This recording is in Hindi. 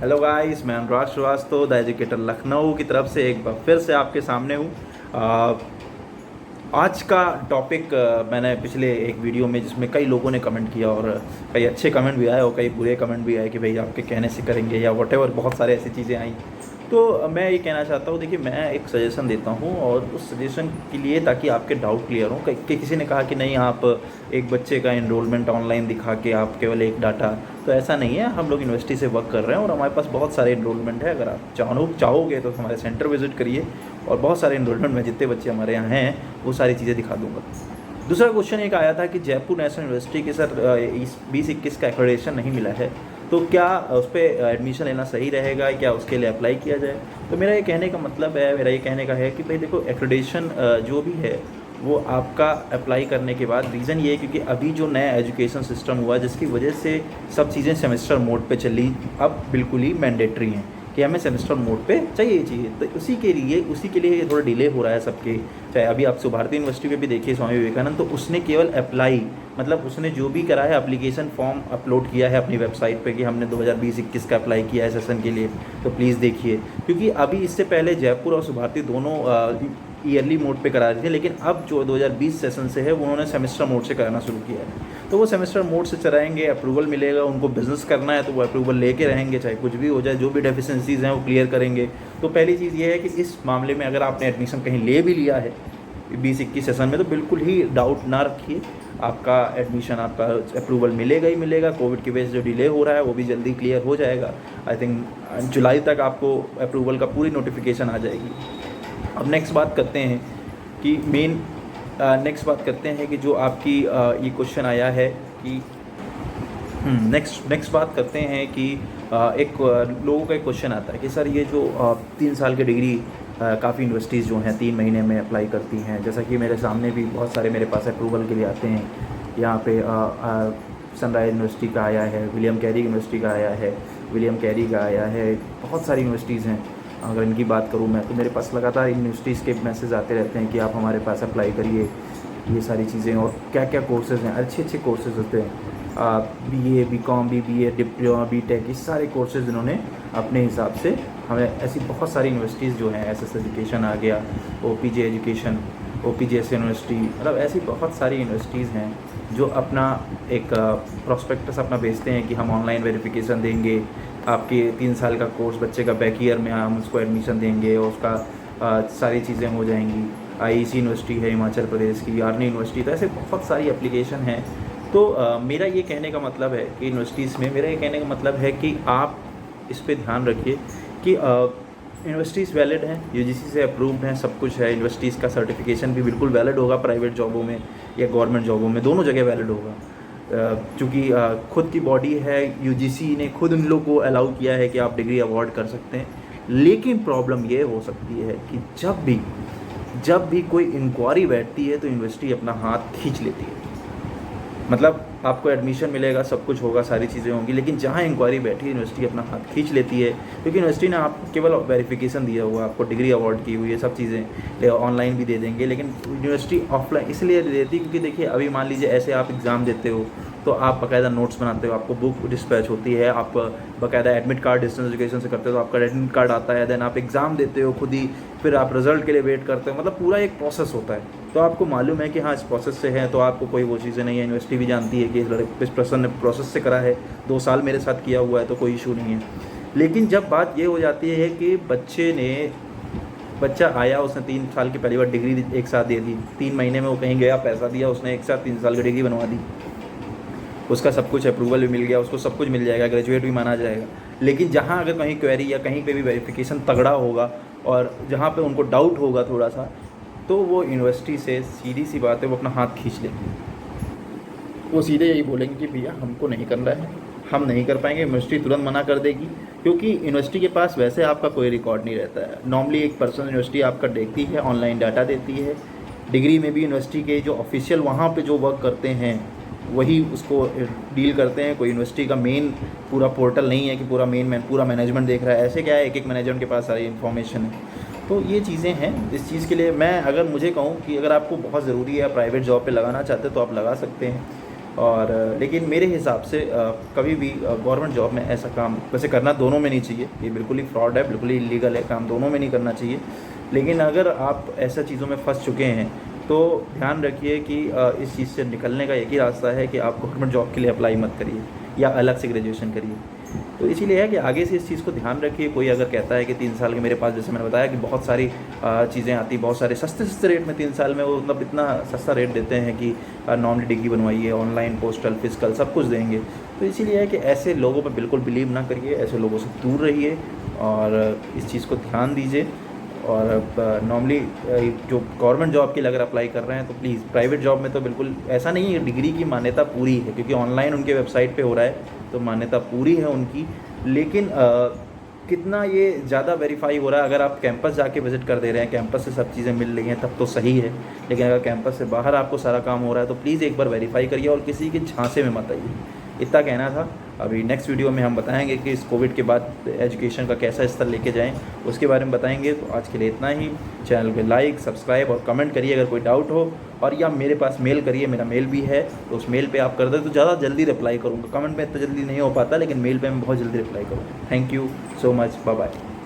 हेलो गाइस, मैं अनुराग श्रीवास्तव द एजुकेटर लखनऊ की तरफ से एक बार फिर से आपके सामने हूँ। आज का टॉपिक मैंने पिछले एक वीडियो में जिसमें कई लोगों ने कमेंट किया और कई अच्छे कमेंट भी आए और कई बुरे कमेंट भी आए कि भाई आपके कहने से करेंगे या वॉटेवर, बहुत सारे ऐसी चीज़ें आई। तो मैं ये कहना चाहता हूँ, देखिए मैं एक सजेशन देता हूँ और उस सजेशन के लिए ताकि आपके डाउट क्लियर हों। किसी ने कहा कि नहीं, आप एक बच्चे का एनरोलमेंट ऑनलाइन दिखा के आप केवल एक डाटा, तो ऐसा नहीं है। हम लोग यूनिवर्सिटी से वर्क कर रहे हैं और हमारे पास बहुत सारे एनरोलमेंट है। अगर आप चाहोगे तो हमारे सेंटर विजिट करिए और बहुत सारे एनरोलमेंट में जितने बच्चे हमारे यहाँ हैं वो सारी चीज़ें दिखा दूँगा। दूसरा क्वेश्चन एक आया था कि जयपुर नेशनल यूनिवर्सिटी के सर 2021 का एक्रेडिटेशन नहीं मिला है, तो क्या उस पर एडमिशन लेना सही रहेगा, क्या उसके लिए अप्लाई किया जाए। तो मेरा ये कहने का मतलब है, मेरा ये कहने का है कि भाई देखो, एक्रेडिटेशन जो भी है वो आपका अप्लाई करने के बाद, रीज़न ये है क्योंकि अभी जो नया एजुकेशन सिस्टम हुआ जिसकी वजह से सब चीज़ें सेमेस्टर मोड पे चली, अब बिल्कुल ही मैंडेटरी हैं कि हमें सेमेस्टर मोड पे चाहिए। तो उसी के लिए थोड़ा डिले हो रहा है सबके। चाहे अभी आप भारती यूनिवर्सिटी पे भी देखिए, स्वामी विवेकानंद, तो उसने केवल अप्लाई, मतलब उसने जो भी करा है एप्लीकेशन फॉर्म अपलोड किया है अपनी वेबसाइट पे कि हमने 2020-21 का अप्लाई किया है सेशन के लिए, तो प्लीज़ देखिए। क्योंकि अभी इससे पहले जयपुर और भारती दोनों ईयरली मोड पे करा रही थी, लेकिन अब जो 2020 सेशन से है वो उन्होंने सेमेस्टर मोड से कराना शुरू किया है। तो वो सेमेस्टर मोड से चलाएंगे, अप्रूवल मिलेगा, उनको बिज़नेस करना है तो वो अप्रूवल लेके रहेंगे, चाहे कुछ भी हो जाए, जो भी डेफिशिएंसीज़ हैं वो क्लियर करेंगे। तो पहली चीज़ ये है कि इस मामले में अगर आपने एडमिशन कहीं ले भी लिया है 20-21 सेशन में, तो बिल्कुल ही डाउट ना रखिए, आपका एडमिशन, आपका अप्रूवल मिलेगा ही मिलेगा। कोविड की वजह से जो डिले हो रहा है वो भी जल्दी क्लियर हो जाएगा। आई थिंक जुलाई तक आपको अप्रूवल का पूरी नोटिफिकेशन आ जाएगी। अब नेक्स्ट बात करते हैं कि जो आपकी ये क्वेश्चन आया है कि नेक्स्ट बात करते हैं कि एक लोगों का एक क्वेश्चन आता है कि सर ये जो 3 साल की डिग्री काफ़ी यूनिवर्सिटीज़ जो हैं 3 महीने में अप्लाई करती हैं, जैसा कि मेरे सामने भी बहुत सारे मेरे पास अप्रूवल के लिए आते हैं। यहाँ पे सनराइज यूनिवर्सिटी का आया है, विलियम कैरी यूनिवर्सिटी का आया है, बहुत सारी यूनिवर्सिटीज़ हैं। अगर इनकी बात करूँ मैं, तो मेरे पास लगातार यूनिवर्सिटीज़ के मैसेज आते रहते हैं कि आप हमारे पास अप्लाई करिए, ये सारी चीज़ें। और क्या क्या कोर्सेज़ हैं, अच्छे कोर्सेज़ होते हैं, BA, BCom, BBA, diploma, BTech, ये सारे कोर्सेज़ इन्होंने अपने हिसाब से हमें, ऐसी बहुत सारी यूनिवर्सिटीज़ जो हैं, SS एजुकेशन आ गया, OPJ एजुकेशन, OPJS यूनिवर्सिटी, मतलब ऐसी बहुत सारी यूनिवर्सिटीज़ हैं जो अपना एक प्रॉस्पेक्टस अपना भेजते हैं कि हम ऑनलाइन वेरिफिकेशन देंगे, आपके 3 साल का कोर्स बच्चे का बैक ईयर में हम उसको एडमिशन देंगे और उसका सारी चीज़ें हो जाएंगी। IEC यूनिवर्सिटी है हिमाचल प्रदेश की, आर्नी यूनिवर्सिटी, तो ऐसे बहुत सारी एप्लीकेशन हैं। तो मेरा ये कहने का मतलब है कि यूनिवर्सिटीज़ में, मेरा ये कहने का मतलब है कि आप इस पे ध्यान रखिए कि यूनिवर्सिटीज़ वैलिड हैं, UGC से अप्रूव्ड हैं, सब कुछ है। यूनिवर्सिटीज़ का सर्टिफिकेशन भी बिल्कुल वैलिड होगा, प्राइवेट जॉबों में या गवर्नमेंट जॉबों में, दोनों जगह वैलिड होगा। चूँकि खुद की बॉडी है, UGC ने खुद उन लोग को अलाउ किया है कि आप डिग्री अवॉर्ड कर सकते हैं। लेकिन प्रॉब्लम ये हो सकती है कि जब भी कोई इंक्वायरी बैठती है तो यूनिवर्सिटी अपना हाथ खींच लेती है। मतलब आपको एडमिशन मिलेगा, सब कुछ होगा, सारी चीज़ें होंगी, लेकिन जहाँ इंक्वायरी बैठी यूनिवर्सिटी अपना हाथ खींच लेती है, क्योंकि यूनिवर्सिटी ने आपको केवल वेरिफिकेशन दिया हुआ, आपको डिग्री अवार्ड की हुई है, सब चीज़ें ऑनलाइन भी दे देंगे, लेकिन यूनिवर्सिटी ऑफलाइन इसलिए देती क्योंकि देखिए अभी मान लीजिए ऐसे आप एग्ज़ाम देते हो तो आप बाकायदा नोट्स बनाते हो, आपको बुक डिस्पैच होती है, आप बाकायदा एडमिट कार्ड डिस्टेंस एजुकेशन से करते हो तो आपका एडमिट कार्ड आता है, देन आप एग्ज़ाम देते हो खुद ही, फिर आप रिजल्ट के लिए वेट करते हो, मतलब पूरा एक प्रोसेस होता है। तो आपको मालूम है कि हाँ इस प्रोसेस से है, तो आपको कोई वो चीज़ें नहीं है। यूनिवर्सिटी भी जानती है कि इस पर्सन ने प्रोसेस से करा है, 2 साल मेरे साथ किया हुआ है, तो कोई इशू नहीं है। लेकिन जब बात ये हो जाती है कि बच्चा आया, उसने 3 साल की पहली बार डिग्री एक साथ दे दी, 3 महीने में वो कहीं गया, पैसा दिया, उसने एक साथ 3 साल की डिग्री बनवा दी, उसका सब कुछ अप्रूवल भी मिल गया, उसको सब कुछ मिल जाएगा, ग्रेजुएट भी माना जाएगा। लेकिन जहाँ अगर कहीं क्वेरी या कहीं पे भी वेरिफिकेशन तगड़ा होगा और जहाँ पे उनको डाउट होगा थोड़ा सा, तो वो यूनिवर्सिटी से सीधी सी बात है वो अपना हाथ खींच लेंगे। वो सीधे यही बोलेंगे कि भैया हमको नहीं करना है, हम नहीं कर पाएंगे। यूनिवर्सिटी तुरंत मना कर देगी, क्योंकि यूनिवर्सिटी के पास वैसे आपका कोई रिकॉर्ड नहीं रहता है। नॉर्मली एक पर्सन यूनिवर्सिटी आपका देखती है, ऑनलाइन डाटा देती है। डिग्री में भी यूनिवर्सिटी के जो ऑफिशियल वहाँ पे जो वर्क करते हैं वही उसको डील करते हैं। कोई यूनिवर्सिटी का मेन पूरा पोर्टल नहीं है कि पूरा मैनेजमेंट देख रहा है। ऐसे क्या है, एक मैनेजमेंट के पास सारी इन्फॉर्मेशन है। तो ये चीज़ें हैं। इस चीज़ के लिए मैं, अगर मुझे कहूँ कि अगर आपको बहुत ज़रूरी है, प्राइवेट जॉब पे लगाना चाहते हैं तो आप लगा सकते हैं। और लेकिन मेरे हिसाब से कभी भी गवर्नमेंट जॉब में ऐसा काम वैसे करना दोनों में नहीं चाहिए, ये बिल्कुल ही फ्रॉड है, बिल्कुल ही इलीगल है, काम दोनों में नहीं करना चाहिए। लेकिन अगर आप ऐसा चीज़ों में फंस चुके हैं तो ध्यान रखिए कि इस चीज़ से निकलने का एक ही रास्ता है कि आप गवर्नमेंट जॉब के लिए अप्लाई मत करिए या अलग से ग्रेजुएशन करिए। तो इसीलिए है कि आगे से इस चीज़ को ध्यान रखिए। कोई अगर कहता है कि 3 साल के मेरे पास, जैसे मैंने बताया कि बहुत सारी चीज़ें आती, बहुत सारे सस्ते रेट में 3 साल में वो मतलब इतना सस्ता रेट देते हैं कि नॉर्मली डिग्री बनवाइए, ऑनलाइन, पोस्टल, फिजिकल सब कुछ देंगे। तो इसीलिए है कि ऐसे लोगों पर बिल्कुल बिलीव ना करिए, ऐसे लोगों से दूर रहिए और इस चीज़ को ध्यान दीजिए। और नॉर्मली जो गवर्नमेंट जॉब के लिए अगर अप्लाई कर रहे हैं तो प्लीज़, प्राइवेट जॉब में तो बिल्कुल ऐसा नहीं है, डिग्री की मान्यता पूरी है क्योंकि ऑनलाइन उनके वेबसाइट पे हो रहा है तो मान्यता पूरी है उनकी। लेकिन कितना ये ज़्यादा वेरीफाई हो रहा है, अगर आप कैंपस जाके विज़िट कर दे रहे हैं, कैंपस से सब चीज़ें मिल रही हैं तब तो सही है। लेकिन अगर कैंपस से बाहर आपको सारा काम हो रहा है तो प्लीज़ एक बार वेरीफाई करिए और किसी के झांसे में मत आइए। इतना कहना था। अभी नेक्स्ट वीडियो में हम बताएंगे कि इस कोविड के बाद एजुकेशन का कैसा स्तर लेके जाएं, उसके बारे में बताएंगे। तो आज के लिए इतना ही। चैनल पे लाइक, सब्सक्राइब और कमेंट करिए अगर कोई डाउट हो, और या मेरे पास मेल करिए, मेरा मेल भी है, तो उस मेल पे आप कर दें तो ज़्यादा जल्दी रिप्लाई करूँगा। कमेंट में इतना जल्दी नहीं हो पाता, लेकिन मेल पे मैं बहुत जल्दी रिप्लाई करूँगा। Thank you so much, bye bye.